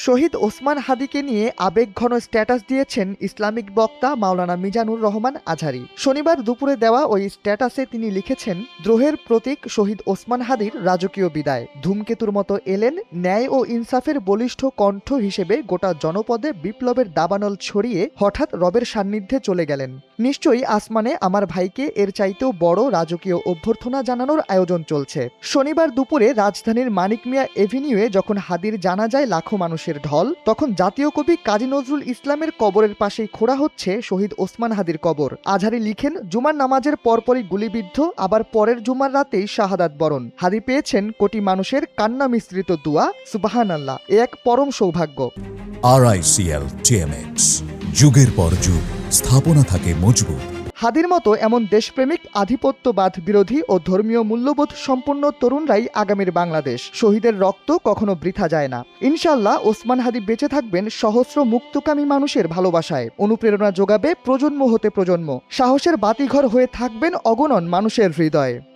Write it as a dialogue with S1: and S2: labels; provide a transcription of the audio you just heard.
S1: শহীদ ওসমান হাদিকে নিয়ে আবেগঘন স্ট্যাটাস দিয়েছেন ইসলামিক বক্তা মাওলানা মিজানুর রহমান আজহারী। শনিবার দুপুরে দেওয়া ওই স্ট্যাটাসে তিনি লিখেছেন, দ্রোহের প্রতীক শহীদ ওসমান হাদির রাজকীয় বিদায়। ধূমকেতুর মতো এলেন, ন্যায় ও ইনসাফের বলিষ্ঠ কণ্ঠ হিসেবে গোটা জনপদে বিপ্লবের দাবানল ছড়িয়ে হঠাৎ রবের সান্নিধ্যে চলে গেলেন। নিশ্চয়ই আসমানে আমার ভাইকে এর চাইতেও বড় রাজকীয় অভ্যর্থনা জানানোর আয়োজন চলছে। শনিবার দুপুরে রাজধানীর মানিক মিয়া এভিনিউয়ে যখন হাদির জানাজায় লাখো মানুষের ঢল, তখন জাতীয় কবি কাজী নজরুল ইসলামের কবরের পাশেই খোঁড়া হচ্ছে শহীদ ওসমান হাদির কবর। আজহারী লিখেন, জুমার নামাজের পরপরই গুলিবিদ্ধ, আবার পরের জুমার রাতেই শাহাদাত বরণ। হাদি পেয়েছেন কোটি মানুষের কান্না মিশ্রিত দুয়া। সুবহানাল্লাহ, এ এক পরম সৌভাগ্য।
S2: RICL TMX, যুগের পর যুগ স্থাপনা থাকে মজবুত।
S1: হাদির মতো এমন দেশপ্রেমিক, আধিপত্যবাদ বিরোধী ও ধর্মীয় মূল্যবোধ সম্পন্ন তরুণরাই আগামীর বাংলাদেশ। শহীদের রক্ত কখনো বৃথা যায় না। ইনশাআল্লাহ ওসমান হাদি বেঁচে থাকবেন সহস্র মুক্তকামী মানুষের ভালোবাসায়, অনুপ্রেরণা যোগাবে প্রজন্ম হতে প্রজন্ম, সাহসের বাতিঘর হয়ে থাকবেন অগণন মানুষের হৃদয়ে।